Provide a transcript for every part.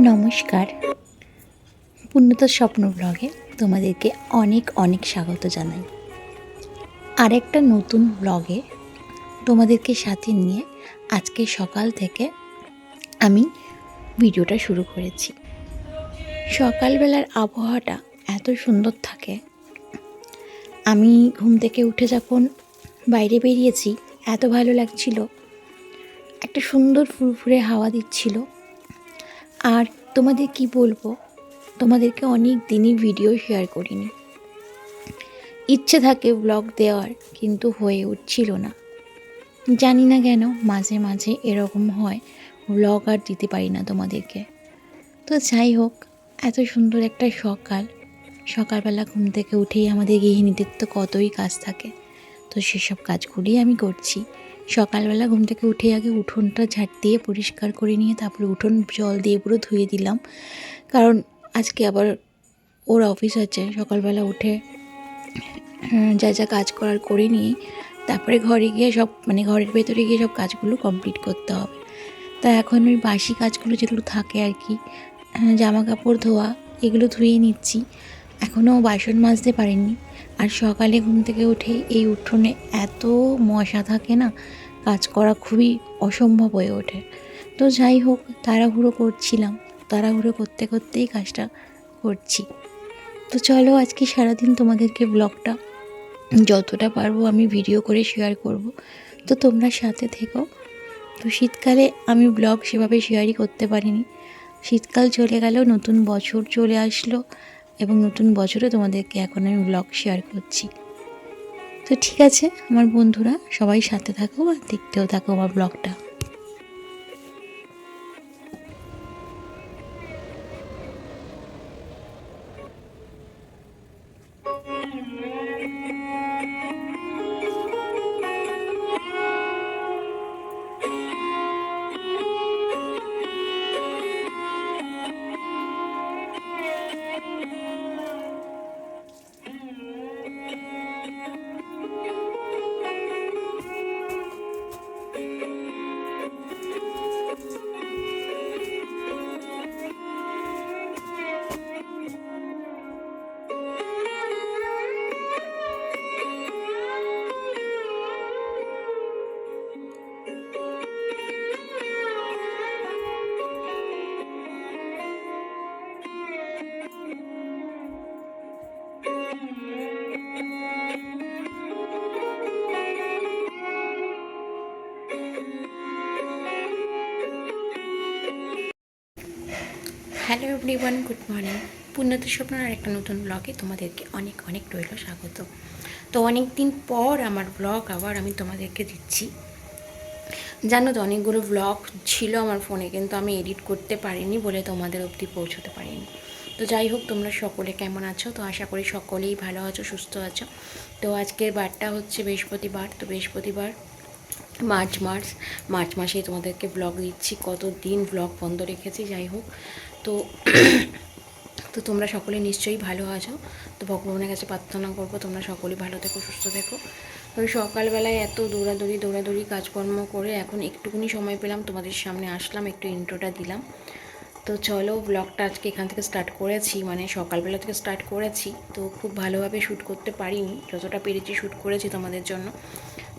নমস্কার, পূর্ণতার স্বপ্ন ব্লগে তোমাদেরকে অনেক অনেক স্বাগত জানাই। আরেকটা নতুন ব্লগে তোমাদেরকে সাথে নিয়ে আজকে সকাল থেকে আমি ভিডিওটা শুরু করেছি। সকালবেলার আবহাওয়াটা এত সুন্দর থাকে। আমি ঘুম থেকে উঠে যখন বাইরে বেরিয়েছি, এত ভালো লাগছিল, একটা সুন্দর ফুরফুরে হাওয়া দিচ্ছিল। আর তোমাদের কি বলবো, তোমাদেরকে অনেক দিনই ভিডিও শেয়ার করিনি। ইচ্ছে থাকে ব্লগ দেওয়ার, কিন্তু হয়ে উঠছিল না। জানি না কেন মাঝে মাঝে এরকম হয়, ব্লগ আর দিতে পারি না তোমাদেরকে। তো যাই হোক, এত সুন্দর একটা সকালবেলা ঘুম থেকে উঠেই আমাদের গৃহিণীদের তো কতই কাজ থাকে, তো সেসব কাজগুলি আমি করছি। সকালবেলা ঘুম থেকে উঠে আগে উঠোনটা ঝাড় দিয়ে পরিষ্কার করে নিয়ে তারপরে উঠোন জল দিয়ে পুরো ধুয়ে দিলাম, কারণ আজকে আবার ওর অফিস আছে। সকালবেলা উঠে যা যা কাজ করার করে নিয়ে তারপরে ঘরে গিয়ে ঘরের ভেতরে গিয়ে সব কাজগুলো কমপ্লিট করতে হবে। তা এখন ওই বাসি কাজগুলো যেগুলো থাকে আর কি, জামা কাপড় ধোয়া, এগুলো ধুয়ে নিচ্ছি। এখনও বাসন মাজতে পারিনি। আর সকালে ঘুম থেকে উঠে এই উঠোনে এত মশা থাকে না, কাজ করা খুবই অসম্ভব হয়ে ওঠে। তো যাই হোক, তাড়াহুড়ো করছিলাম, তাড়াহুড়ো করতে করতেই কাজটা করছি। তো চলো, আজকে সারাদিন তোমাদেরকে ব্লগটা যতটা পারবো আমি ভিডিও করে শেয়ার করব, তো তোমরা সাথে থেকো। তো শীতকালে আমি ব্লগ সেভাবে শেয়ারই করতে পারিনি। শীতকাল চলে গেল, নতুন বছর চলে আসলো, এবং নতুন বছরে তোমাদেরকে এখন আমি ব্লগ শেয়ার করছি। তো ঠিক আছে আমার বন্ধুরা, সবাই সাথে থাকো আর দেখতেও থাকো আমার ব্লগটা। Hello everyone, good morning. পূর্ণতার স্বপ্নের আর একটা নতুন ব্লগে তোমাদেরকে অনেক অনেক রইল স্বাগত। তো অনেক দিন পর আমার ব্লগ আবার আমি তোমাদেরকে দিচ্ছি। জানো তো, অনেকগুলো ব্লগ ছিল আমার ফোনে, কিন্তু আমি এডিট করতে পারিনি বলে তোমাদের অবধি পৌঁছতে পারিনি। তো যাই হোক, তোমরা সকলে কেমন আছো? তো আশা করি সকলেই ভালো আছো, সুস্থ আছো। তো আজকের বারটা হচ্ছে বৃহস্পতিবার। তো বৃহস্পতিবার মার্চ মাসেই তোমাদেরকে ব্লগ দিচ্ছি। কত দিন ব্লগ বন্ধ রেখেছি। যাই হোক, তো তো তোমরা সকলে নিশ্চয়ই ভালো আছো। তো ভগবানের কাছে প্রার্থনা করবো তোমরা সকলেই ভালো থেকো, সুস্থ থেকো। ওই সকালবেলায় এত দৌড়াদৌড়ি কাজকর্ম করে এখন একটুকুনি সময় পেলাম, তোমাদের সামনে আসলাম, একটু ইন্ট্রোটা দিলাম। তো চলো, ব্লগটা আজকে এখান থেকে স্টার্ট করেছি, সকালবেলা থেকে স্টার্ট করেছি। তো খুব ভালোভাবে শ্যুট করতে পারিনি, যতটা পেরেছি শ্যুট করেছি তোমাদের জন্য।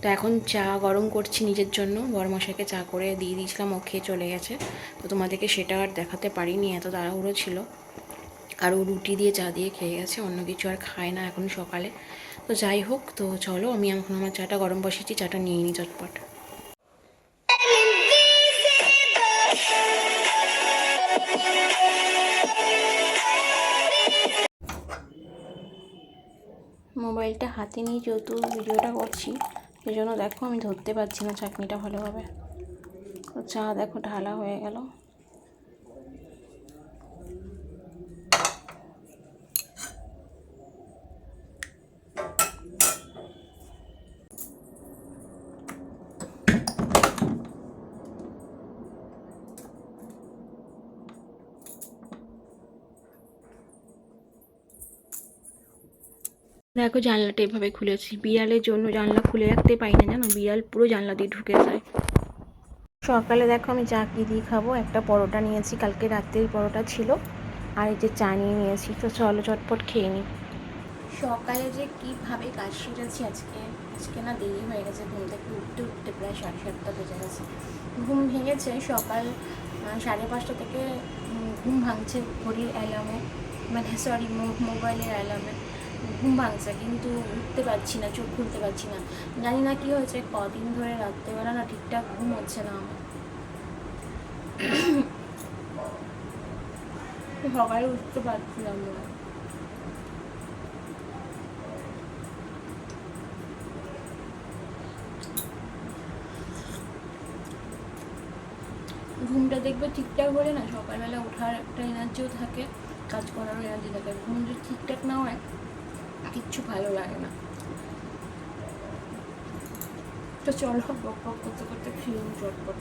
তো এখন চা গরম করছি নিজের জন্য, বড়মশাইকে চা করে দিয়ে দিয়েছিলাম, ও খেয়ে চলে গেছে। তো তোমাদেরকে সেটা আর দেখাতে পারিনি, এত তাড়াহুড়ো ছিল। আর ও রুটি দিয়ে চা দিয়ে খেয়ে গেছে, অন্য কিছু আর খায় না এখন সকালে। তো যাই হোক, তো চলো আমি এখন আমার চাটা গরম বসিয়েছি, চাটা নিয়ে নিই চটপট। মোবাইলটা হাতে নিয়ে যেহেতু ভিডিওটা করছি, সেই জন্য দেখো আমি ধরতে পারছি না চাটনিটা ভালোভাবে। তো চা দেখো ঢালা হয়ে গেল। দেখো জানলাটা এভাবে খুলেছি, বিড়ালের জন্য জানলা খুলে রাখতে পারি না জানো, বিড়াল পুরো জানলা দিয়ে ঢুকে যায়। সকালে দেখো আমি চা কি দিয়ে খাবো, একটা পরোটা নিয়েছি, কালকে রাত্রের পরোটা ছিল, আর এই যে চা নিয়ে নিয়েছি। তো চলো চটপট খেয়ে নিই। সকালে যে কীভাবে কাজ সেরেছি আজকে, আজকে না দেরি হয়ে গেছে, ঘুম থেকে উঠতে উঠতে প্রায় 7:30 বেজে গেছে। ঘুম ভেঙেছে সকাল 5:30 থেকে, ঘুম ভাঙছে ঘড়ির অ্যালার্মে, মানে সরি মোবাইলের অ্যালার্মে ঘুম ভাঙছে, কিন্তু উঠতে পারছি না, চোখ খুলতে পারছি না। জানি না কী হয়েছে, কদিন ধরে রাত্রেবেলা না ঠিকঠাক ঘুম হচ্ছে না আমার। সকালে উঠতে পারছিলাম না। ঘুমটা দেখবে ঠিকঠাক হলে না সকালবেলা ওঠার একটা এনার্জিও থাকে, কাজ করারও এনার্জি থাকে। ঘুম যদি ঠিকঠাক না হয় কিচ্ছু ভালো লাগে না। তো চলো বক বক করতে করতে খেয়ে চটপট।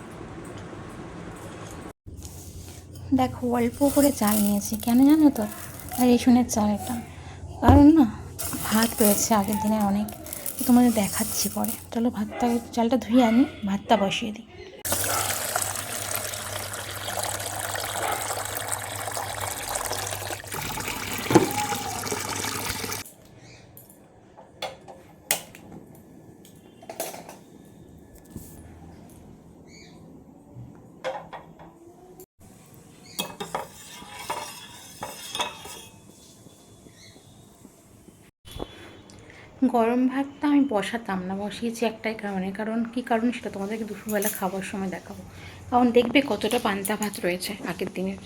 দেখো অল্প করে চাল নিয়েছি, কেন জানো তো? রেশনের চাল এটা, কারণ না ভাত রয়েছে আগের দিনের অনেক, তোমাদের দেখাচ্ছি পরে। চলো ভাতটা, চালটা ধুয়ে আনি, ভাতটা বসিয়ে দিই। গরম ভাতটা আমি বসাতাম না, বসিয়েছি একটাই কারণে, কী কারণ সেটা তোমাদেরকে দুপুরবেলা খাবার সময় দেখাবো। কারণ দেখবে কতটা পান্তা ভাত রয়েছে আগের দিনের।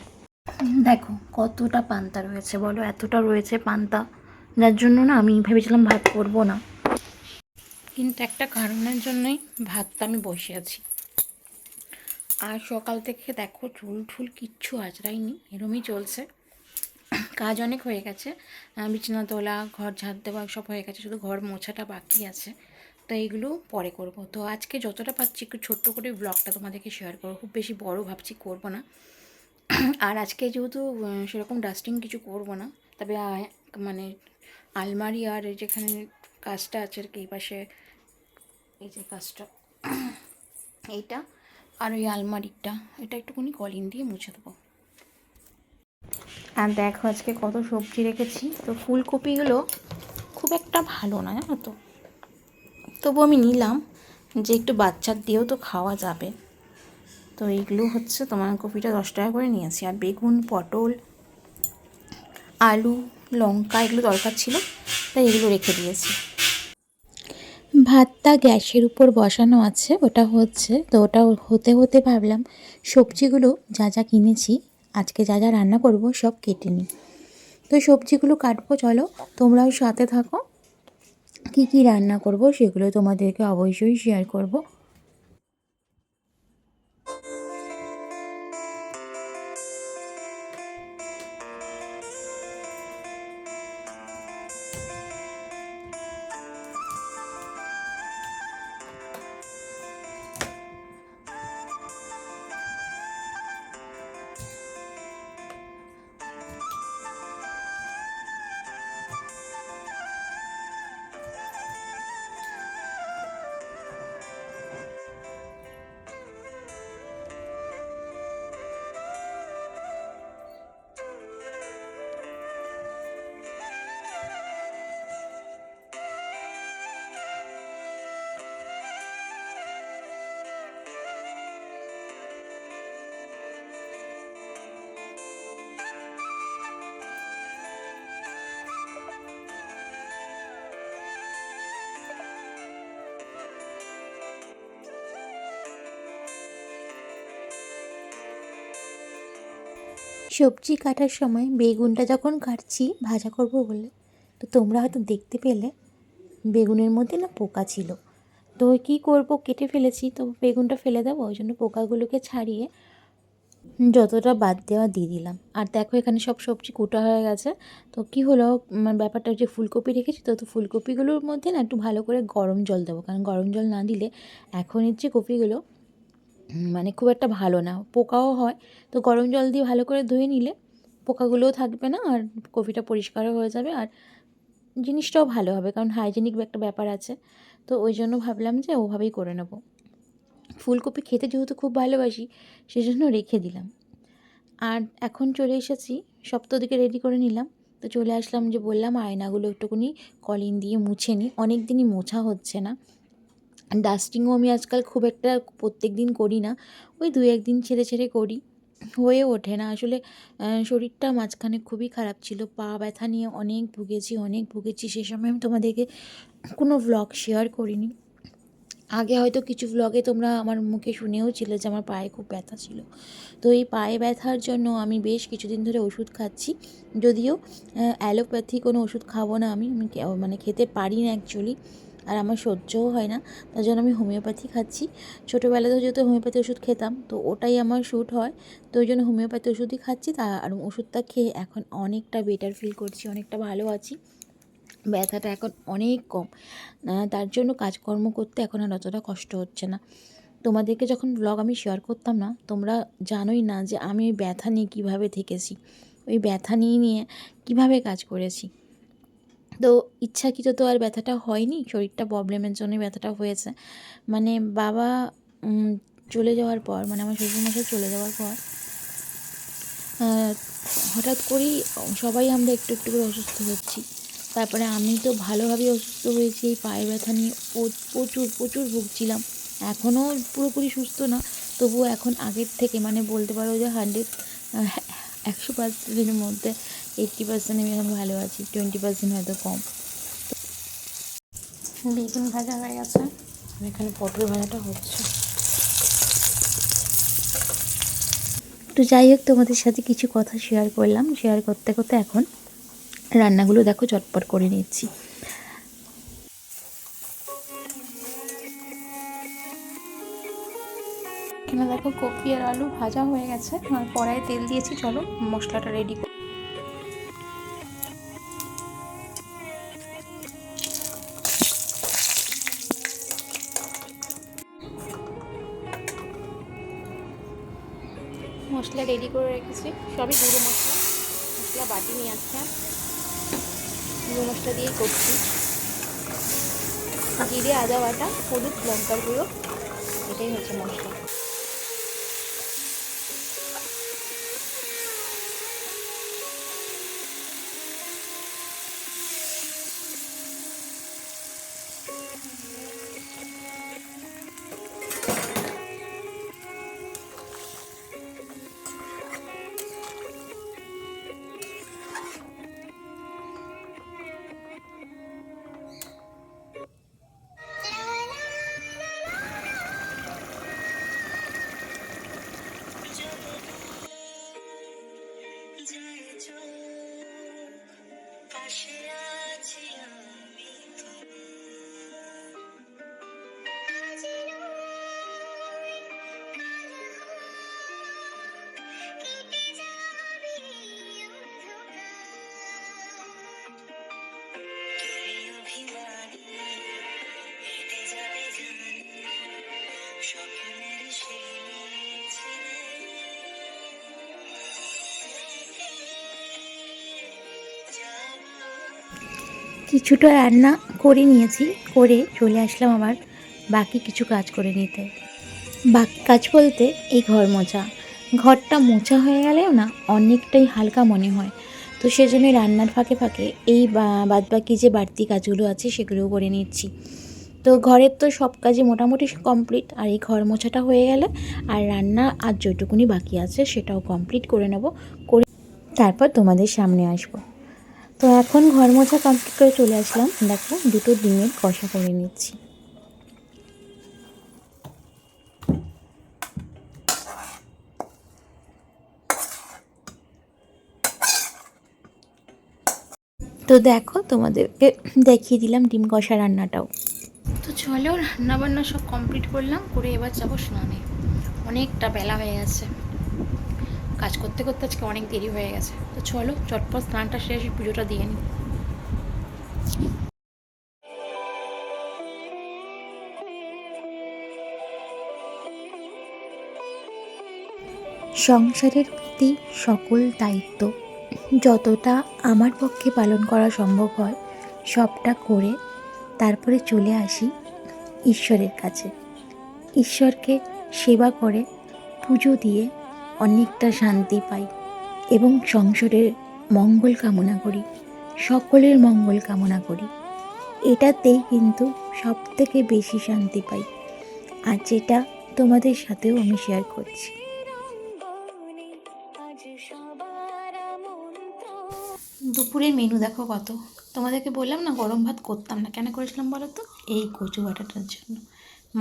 দেখো কতটা পান্তা রয়েছে বলো, এতটা রয়েছে পান্তা, যার জন্য না আমি ভেবেছিলাম ভাত করবো না, কিন্তু একটা কারণের জন্যই ভাতটা আমি বসে আছি। আর সকাল থেকে দেখো চুল ঠুল কিচ্ছু আঁচড়াইনি, এরমই চলছে। কাজ অনেক হয়ে গেছে, বিছানা তোলা, ঘর ঝাড় দেওয়া সব হয়ে গেছে, শুধু ঘর মোছাটা বাকি আছে। তো এইগুলো পরে করব। তো আজকে যতটা পারছি একটু ছোট্ট করে ব্লগটা তোমাদেরকে শেয়ার করবো, খুব বেশি বড় ভাবছি করব না। আর আজকে যেহেতু সেরকম ডাস্টিং কিছু করব না, তবে মানে আলমারি আর যেখানে কাজটা আছে আর কি, এই পাশে এই যে কাজটা এইটা, আর ওই আলমারিটা, এটা একটুখানি কলিন দিয়ে মুছে দেবো। আর দেখো আজকে কত সবজি রেখেছি। তো ফুলকপিগুলো খুব একটা ভালো না জানো তো, তবু আমি নিলাম যে একটু বাচ্চার দিয়েও তো খাওয়া যাবে। তো এইগুলো হচ্ছে তোমার কপিটা 10 টাকা করে নিয়েছি, আর বেগুন, পটল, আলু, লঙ্কা এগুলো দরকার ছিল, তাই এগুলো রেখে দিয়েছি। ভাতটা গ্যাসের উপর বসানো আছে, ওটা হচ্ছে, তো ওটা হতে হতে ভাবলাম সবজিগুলো যা যা কিনেছি আজকে যা যা রান্না করব সব কেটে নিই। তো সবজিগুলো কাটবো, চলো তোমরাও সাথে থাকো। কী কী রান্না করব সেগুলো তোমাদেরকে অবশ্যই শেয়ার করব। সবজি কাটার সময় বেগুনটা যখন কাটছি ভাজা করব বলে, তো তোমরা হয়তো দেখতে পেলে বেগুনের মধ্যে না পোকা ছিল। তো কী করব, কেটে ফেলেছি, তো বেগুনটা ফেলে দেবো, ওই জন্য পোকাগুলোকে ছাড়িয়ে যতটা বাদ দেওয়া দিয়ে দিলাম। আর দেখো এখানে সব সবজি কুটা হয়ে গেছে। তো কী হলো, ব্যাপারটা যে ফুলকপি রেখেছি, তো ফুলকপিগুলোর মধ্যে না একটু ভালো করে গরম জল দেবো, কারণ গরম জল না দিলে এখনের যে কপিগুলো মানে খুব একটা ভালো না, পোকাও হয়। তো গরম জল দিয়ে ভালো করে ধুয়ে নিলে পোকাগুলোও থাকবে না, আর কপিটা পরিষ্কারও হয়ে যাবে, আর জিনিসটাও ভালো হবে, কারণ হাইজেনিক একটা ব্যাপার আছে। তো ওই জন্য ভাবলাম যে ওভাবেই করে নেব। ফুলকপি খেতে যেহেতু খুব ভালোবাসি, সেজন্য রেখে দিলাম। আর এখন চলে এসেছি, সব তো ওদিকে রেডি করে নিলাম। তো চলে আসলাম, যে বললাম আয়নাগুলো একটুখানি কলিন দিয়ে মুছে নিই, অনেক দিনই মোছা হচ্ছে না। ডাস্টিংও আমি আজকাল খুব একটা প্রত্যেক দিন করি না, ওই 2-1 দিন ছেড়ে ছেড়ে করি, হয়ে ওঠে না আসলে। শরীরটা মাঝখানে খুবই খারাপ ছিল, পা ব্যথা নিয়ে অনেক ভুগেছি। সে সময় আমি তোমাদেরকে কোনো ভ্লগ শেয়ার করিনি। আগে হয়তো কিছু ভ্লগে তোমরা আমার মুখে শুনেও ছিলে যে আমার পায়ে খুব ব্যথা ছিল। তো এই পায়ে ব্যথার জন্য আমি বেশ কিছুদিন ধরে ওষুধ খাচ্ছি, যদিও অ্যালোপ্যাথি কোনো ওষুধ খাবো না আমি, মানে খেতে পারি না অ্যাকচুয়ালি, আর আমার সহ্যও হয় না, তার জন্য আমি হোমিওপ্যাথি খাচ্ছি। ছোটোবেলাতেও যেহেতু হোমিওপ্যাথি ওষুধ খেতাম, তো ওটাই আমার শ্যুট হয়, তো ওই জন্য হোমিওপ্যাথি ওষুধই খাচ্ছি। আর ওষুধটা খেয়ে এখন অনেকটা বেটার ফিল করছি, অনেকটা ভালো আছি, ব্যথাটা এখন অনেক কম। তার জন্য কাজকর্ম করতে এখন আর অতটা কষ্ট হচ্ছে না। তোমাদেরকে যখন ব্লগ আমি শেয়ার করতাম না, তোমরা জানোই না যে আমি ওই ব্যথা নিয়ে কীভাবে থেকেছি, ওই ব্যথা নিয়ে কীভাবে কাজ করেছি। তো ইচ্ছাকৃত তো আর ব্যথাটা হয়নি, শরীরটা প্রবলেমের জন্যই ব্যথাটা হয়েছে। মানে বাবা চলে যাওয়ার পর, মানে আমার শ্বশুরমশাই চলে যাওয়ার পর হঠাৎ করেই সবাই আমরা একটু একটু করে অসুস্থ হচ্ছি। তারপরে আমি তো ভালোভাবেই অসুস্থ হয়েছি, এই পায়ে ব্যথা নিয়ে প্রচুর ভুগছিলাম। এখনও পুরোপুরি সুস্থ না, তবুও এখন আগের থেকে মানে বলতে পারো যে 100%-এর মধ্যে 80% আমি এখন ভালো আছি, 20% হয়তো কম। বেগুন ভাজা হয়ে গেছে, এখানে পটল ভাজাটা হচ্ছে। তো যাই হোক, তোমাদের সাথে কিছু কথা শেয়ার করলাম, শেয়ার করতে করতে এখন রান্নাগুলো দেখো চটপট করে নিচ্ছি। এখানে দেখো কপি আর আলু ভাজা হয়ে গেছে, আর কড়াইয়ে তেল দিয়েছি, চলো মশলাটা রেডি করি। মশলা রেডি করে রেখেছি, সবই গুঁড়ো মশলা, মশলা বাটি নিয়ে আসছে, গুঁড়ো মশলা দিয়েই করছি। জিরে, আদা বাটা, হলুদ, লঙ্কার গুঁড়ো, এটাই হচ্ছে মশলা। কিছুটা রান্না করে নিয়েছি, করে চলে আসলাম আবার বাকি কিছু কাজ করে নিতে। বাকি কাজ বলতে এই ঘর মোছা, ঘরটা মোছা হয়ে গেলেও না অনেকটাই হালকা মনে হয়, তো সেজন্য রান্নার ফাঁকে ফাঁকে এই বাদবাকি যে বাড়তি কাজগুলো আছে সেগুলোও করে নিচ্ছি। তো ঘরের তো সব কাজই মোটামুটি কমপ্লিট, আর এই ঘর মোছাটা হয়ে গেলে আর রান্না আর যেটুকুনি বাকি আছে সেটাও কমপ্লিট করে নেব, করে তারপর তোমাদের সামনে আসবো। তো এখন ঘর মোছা কমপ্লিট করে চলে আসলাম, দেখো দুটো ডিমের কষা করে নিচ্ছি। তো দেখো, তোমাদেরকে দেখিয়ে দিলাম ডিম কষা রান্নাটাও। তো চলো, রান্না বান্না সব কমপ্লিট করলাম, করে এবার যাবো স্নানে। অনেকটা বেলা হয়ে গেছে, কাজ করতে করতে আজকে অনেক দেরি হয়ে গেছে। তো চলো চটপট স্নানটা শেষ, পুজোটা দিয়ে নিই। সংসারের প্রতি সকল দায়িত্ব যতটা আমার পক্ষে পালন করা সম্ভব হয় সবটা করে তারপরে চলে আসি ঈশ্বরের কাছে। ঈশ্বরকে সেবা করে পুজো দিয়ে অনেকটা শান্তি পাই এবং সংসারের মঙ্গল কামনা করি, সকলের মঙ্গল কামনা করি। এটাতেই কিন্তু সব থেকে বেশি শান্তি পাই, আর যেটা তোমাদের সাথেও আমি শেয়ার করছি। দুপুরের মেনু দেখো কত। তোমাদেরকে বললাম না গরম ভাত করতাম না, কেন করেছিলাম বলো তো? এই কচু বাটাটার জন্য।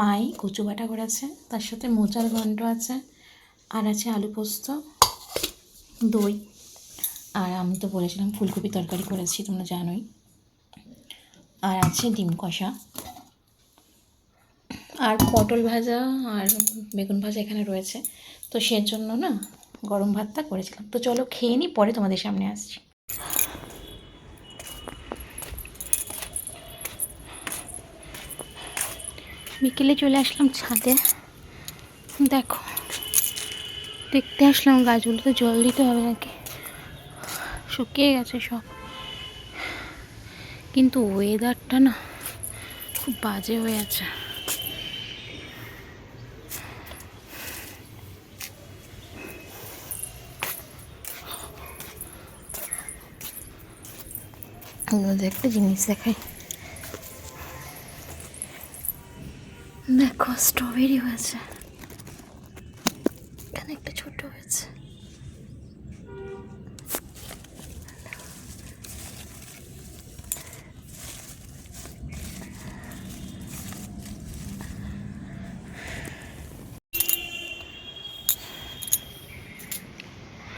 মাই কচু বাটা করেছে, তার সাথে মোচার ঘন্ট আছে, আর আছে আলু পোস্ত, দই, আর আমি তো বলেছিলাম ফুলকপি তরকারি করেছি, তোমরা জানোই, আর আছে ডিম কষা, আর পটল ভাজা আর বেগুন ভাজা এখানে রয়েছে। তো সেজন্য না গরম ভাতটা করেছিলাম। তো চলো খেয়ে নিই, পরে তোমাদের সামনে আসছি। বিকেলে চলে আসলাম ছাদে। দেখো, দেখতে আসলাম গাছগুলোতে জল দিতে হবে নাকি, শুকিয়ে গেছে সব। কিন্তু ওয়েদারটা না খুব বাজে হয়ে আছে। একটা জিনিস দেখাই, দেখো স্ট্রবেরি হয়েছে, এখানে একটা ছোট হয়েছে।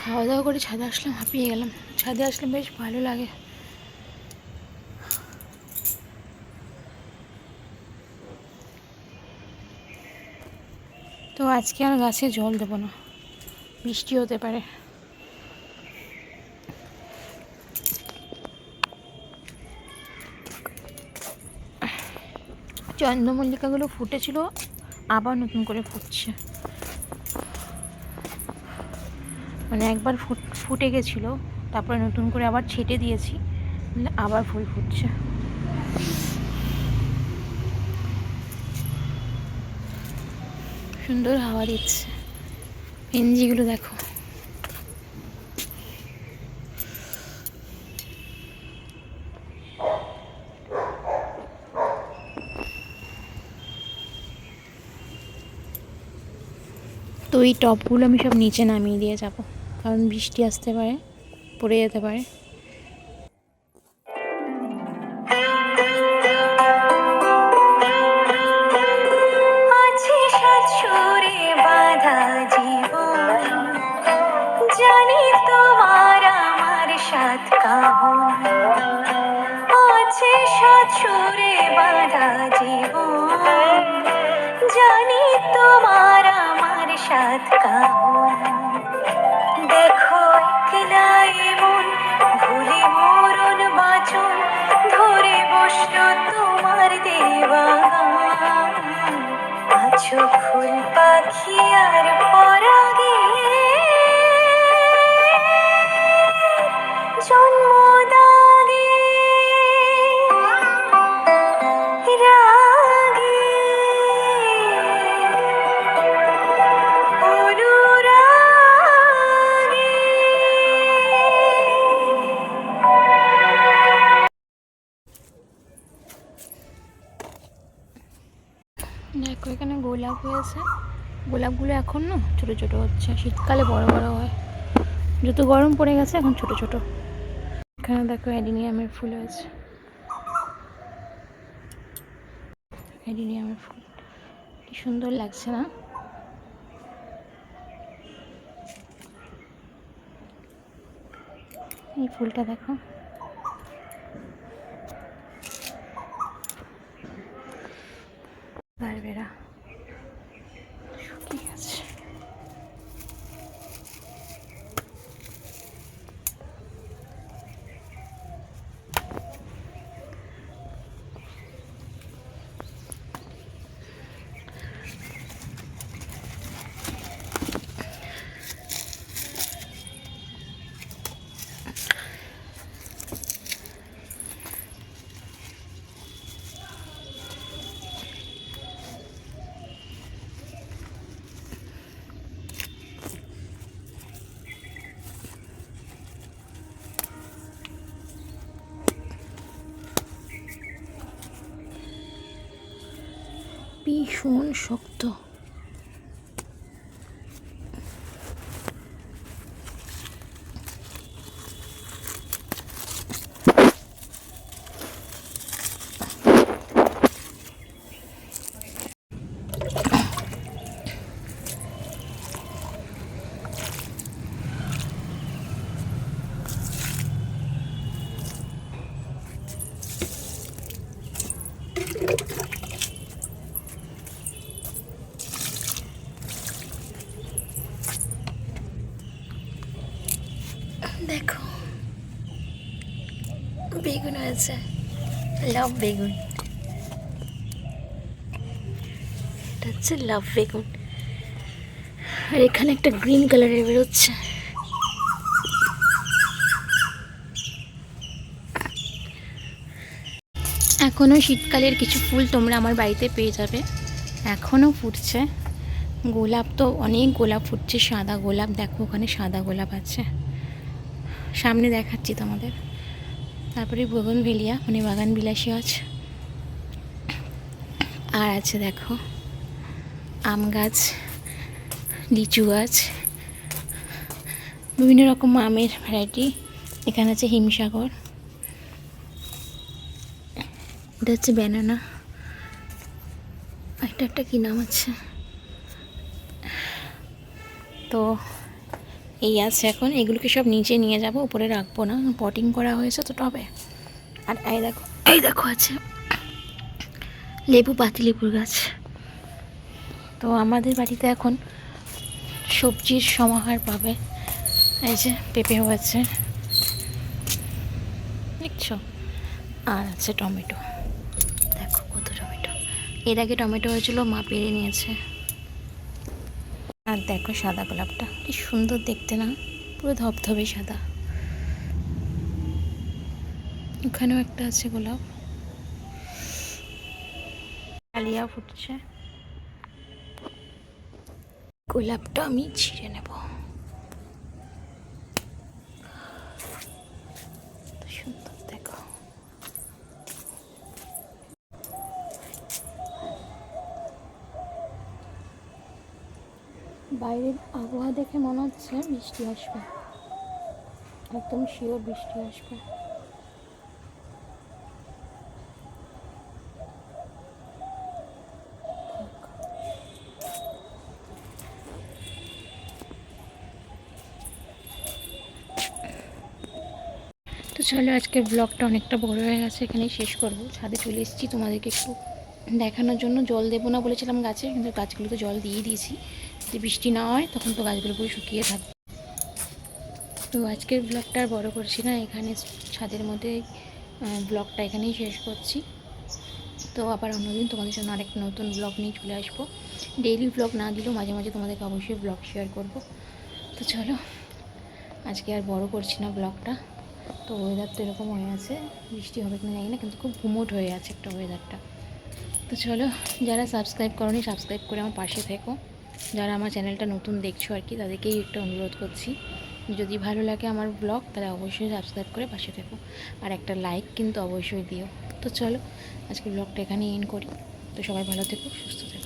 খাওয়া দাওয়া করে ছাদে আসলাম, হাঁপিয়ে গেলাম। ছাদে আসলে বেশ ভালো লাগে। তো আজকে আর গাছে জল দেবো না, বৃষ্টি হতে পারে। চন্দ্রমল্লিকাগুলো ফুটেছিল, আবার নতুন করে ফুটছে। মানে একবার ফুটে গেছিলো, তারপরে নতুন করে আবার ছেটে দিয়েছি, আবার ফুল ফুটছে। সুন্দর হাওয়া দিচ্ছে। এনজিগুলো দেখো, তো এই টবগুলো আমি সব নিচে নামিয়ে দিয়ে যাব, কারণ বৃষ্টি আসতে পারে, পড়ে যেতে পারে। জানি তোমার আমার সাথ কাহন আছে, সাত সুরে বাঁধা জীবন। জানি তোমার আমার সাথ কাহন। দেখো একলাই মন ভুলে মরণ বাঁচন, ধরে বসলো তোমার দেওয়া গান। আছো ফুল পাখি আর পরাগে জন্মদাগে রাগে অনুরাগে। দেখো এখানে গোলাপ হয়েছে, গোলাপগুলো এখন না ছোটো ছোটো হচ্ছে, শীতকালে বড় বড় হয়, যত গরম পড়ে গেছে এখন ছোট ছোট। এখানে দেখো অ্যাডিনিয়ামের ফুল হয়েছে, অ্যাডিনিয়ামের ফুল কি সুন্দর লাগছে না? এই ফুলটা দেখো, এরা শুকিয়ে গেছে। ভীষণ শক্ত। দেখো বেগুন হয়েছে, লাভ বেগুন, এটা হচ্ছে লাভ বেগুন। আর এখানে একটা গ্রিন কালারের বেরোচ্ছে। এখনও শীতকালের কিছু ফুল তোমরা আমার বাড়িতে পেয়ে যাবে, এখনও ফুটছে। গোলাপ তো অনেক গোলাপ ফুটছে, সাদা গোলাপ, দেখো ওখানে সাদা গোলাপ আছে, সামনে দেখাচ্ছি তোমাদের। তারপরে বোগনভেলিয়া মানে বাগান বিলাসী আছে, আর আছে দেখো আম গাছ, লিচু গাছ, বিভিন্ন রকম আমের ভ্যারাইটি। এখানে আছে হিমসাগর, এটা হচ্ছে ব্যানানা, এটা একটা কী নাম আছে। তো এই আছে, এখন এগুলোকে সব নিচে নিয়ে যাব, উপরে রাখবো না, পটিং করা হয়েছে তো টবে। আর এই দেখো আছে লেবু, পাতিলেবুর গাছ। তো আমাদের বাড়িতে এখন সবজির সমাহার পাবে। এই যে পেঁপে হয়েছে দেখছো, আর আছে টমেটো, দেখো কত টমেটো। এর আগে টমেটো হয়েছিল, মা পেরে নিয়েছে। আর দেখো সাদা গোলাপটা কি সুন্দর দেখতে না, পুরো ধবধবে সাদা। ওখানেও একটা আছে গোলাপ, ডালিয়া ফুটছে। গোলাপটা আমি ছিঁড়ে নেব, সুন্দর দেখো। বাইরের আবহাওয়া দেখে মনে হচ্ছে বৃষ্টি আসবে, একদম শিওর বৃষ্টি আসবে। তো চলো, আজকের ব্লগটা অনেকটা বড় হয়ে গেছে, এখানেই শেষ করব। ছাদে চলে এসেছি তোমাদেরকে একটু দেখানোর জন্য। জল দেবো না বলেছিলাম গাছে, কিন্তু গাছগুলোতে জল দিয়ে দিয়েছি। যদি বৃষ্টি না হয় তখন তো গাছগুলো পুরো শুকিয়ে থাকবে। তো আজকের ব্লগটা আর বড় করছি না, এখানে ছাদের মধ্যে ব্লগটা এখানেই শেষ করছি। তো আবার অন্যদিন তোমাদের জন্য আরেকটা নতুন ব্লগ নিয়ে চলে আসবো। ডেইলি ব্লগ না দিলেও মাঝে মাঝে তোমাদেরকে অবশ্যই ব্লগ শেয়ার করব। তো চলো, আজকে আর বড় করছি না ব্লগটা। তো ওয়েদার তো এরকম হয়ে আছে, বৃষ্টি হবে কিনা জানি না, কিন্তু খুব ঘুমোট হয়ে আছে একটা ওয়েদারটা। তো চলো, যারা সাবস্ক্রাইব করোনি সাবস্ক্রাইব করে আমার পাশে থেকো। যারা আমার চ্যানেলটা নতুন দেখছো আর কি, তাদেরকেই একটা অনুরোধ করছি, যদি ভালো লাগে আমার ব্লগ তাহলে অবশ্যই সাবস্ক্রাইব করে পাশে থেকো, আর একটা লাইক কিন্তু অবশ্যই দিও। তো চলো, আজকে ব্লগটা এখানেই এন্ড করি। তো সবাই ভালো থেকো, সুস্থ থেকো।